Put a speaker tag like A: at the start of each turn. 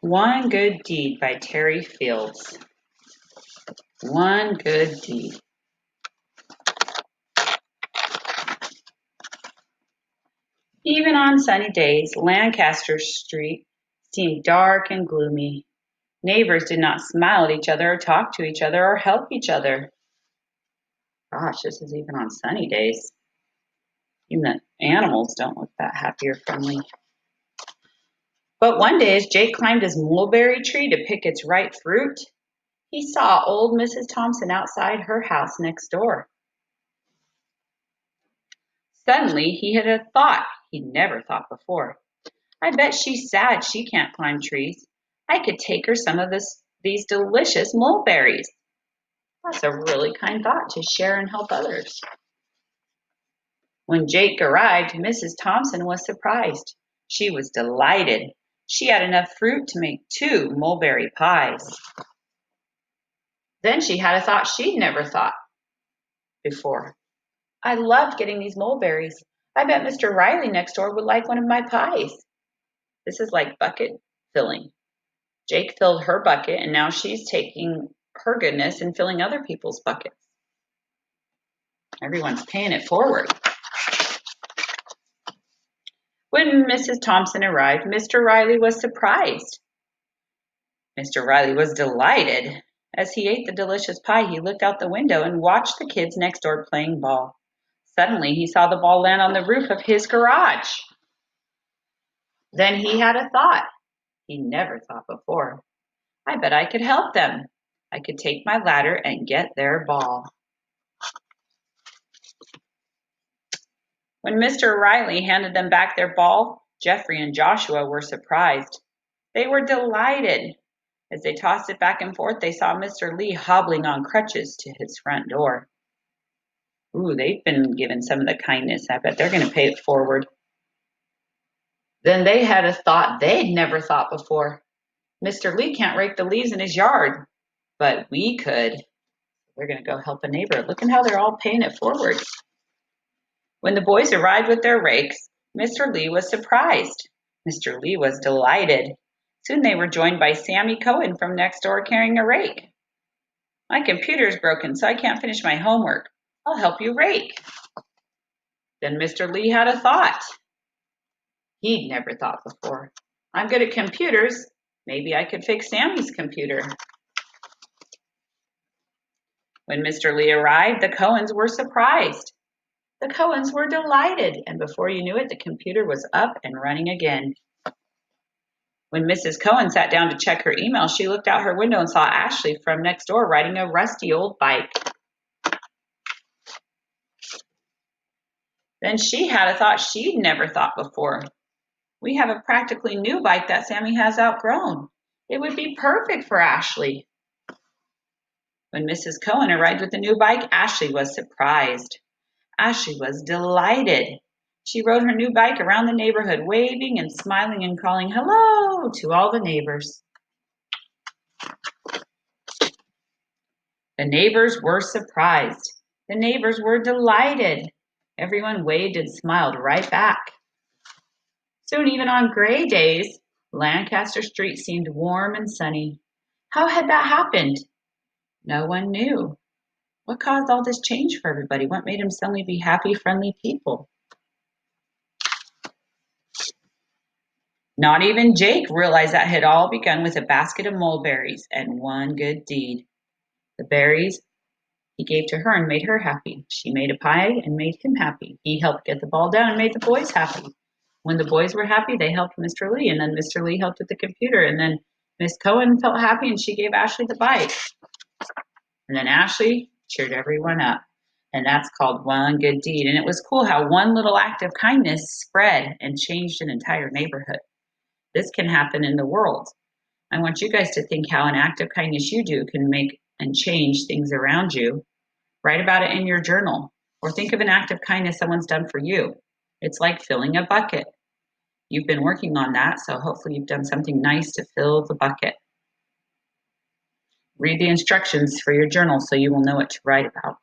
A: One Good Deed by Terry Fields. One good deed. Even on sunny days, Lancaster Street seemed dark and gloomy. Neighbors did not smile at each other or talk to each other or help each other. Gosh, this is even on sunny days. Even the animals don't look that happy or friendly. But one day, as Jake climbed his mulberry tree to pick its ripe fruit, he saw old Mrs. Thompson outside her house next door. Suddenly, he had a thought he'd never thought before. I bet she's sad she can't climb trees. I could take her some of these delicious mulberries. That's a really kind thought to share and help others. When Jake arrived, Mrs. Thompson was surprised. She was delighted. She had enough fruit to make 2 mulberry pies. Then she had a thought she'd never thought before. I loved getting these mulberries. I bet Mr. Riley next door would like one of my pies. This is like bucket filling. Jake filled her bucket, and now she's taking her goodness and filling other people's buckets. Everyone's paying it forward. When Mrs. Thompson arrived, Mr. Riley was surprised. Mr. Riley was delighted. As he ate the delicious pie, he looked out the window and watched the kids next door playing ball. Suddenly, he saw the ball land on the roof of his garage. Then he had a thought he never thought before. I bet I could help them. I could take my ladder and get their ball. When Mr. Riley handed them back their ball, Jeffrey and Joshua were surprised. They were delighted. As they tossed it back and forth, they saw Mr. Lee hobbling on crutches to his front door. Ooh, they've been given some of the kindness. I bet they're going to pay it forward. Then they had a thought they'd never thought before. Mr. Lee can't rake the leaves in his yard, but we could. We're going to go help a neighbor. Look at how they're all paying it forward. When the boys arrived with their rakes, Mr. Lee was surprised. Mr. Lee was delighted. Soon they were joined by Sammy Cohen from next door carrying a rake. My computer's broken, so I can't finish my homework. I'll help you rake. Then Mr. Lee had a thought he'd never thought before. I'm good at computers. Maybe I could fix Sammy's computer. When Mr. Lee arrived, the Cohens were surprised. The Cohens were delighted, and before you knew it, the computer was up and running again. When Mrs. Cohen sat down to check her email, she looked out her window and saw Ashley from next door riding a rusty old bike. Then she had a thought she'd never thought before. We have a practically new bike that Sammy has outgrown. It would be perfect for Ashley. When Mrs. Cohen arrived with the new bike, Ashley was surprised. Ashley was delighted. She rode her new bike around the neighborhood, waving and smiling and calling hello to all the neighbors. The neighbors were surprised. The neighbors were delighted. Everyone waved and smiled right back. Soon, even on gray days, Lancaster Street seemed warm and sunny. How had that happened? No one knew. What caused all this change for everybody? What made them suddenly be happy, friendly people? Not even Jake realized that had all begun with a basket of mulberries and one good deed. The berries he gave to her and made her happy. She made a pie and made him happy. He helped get the ball down and made the boys happy. When the boys were happy, they helped Mr. Lee, and then Mr. Lee helped with the computer, and then Miss Cohen felt happy and she gave Ashley the bike. And then Ashley cheered everyone up. And that's called one good deed. And it was cool how one little act of kindness spread and changed an entire neighborhood. This can happen in the world. I want you guys to think how an act of kindness you do can make and change things around you. Write about it in your journal, or think of an act of kindness someone's done for you. It's like filling a bucket. You've been working on that, so hopefully you've done something nice to fill the bucket. Read the instructions for your journal so you will know what to write about.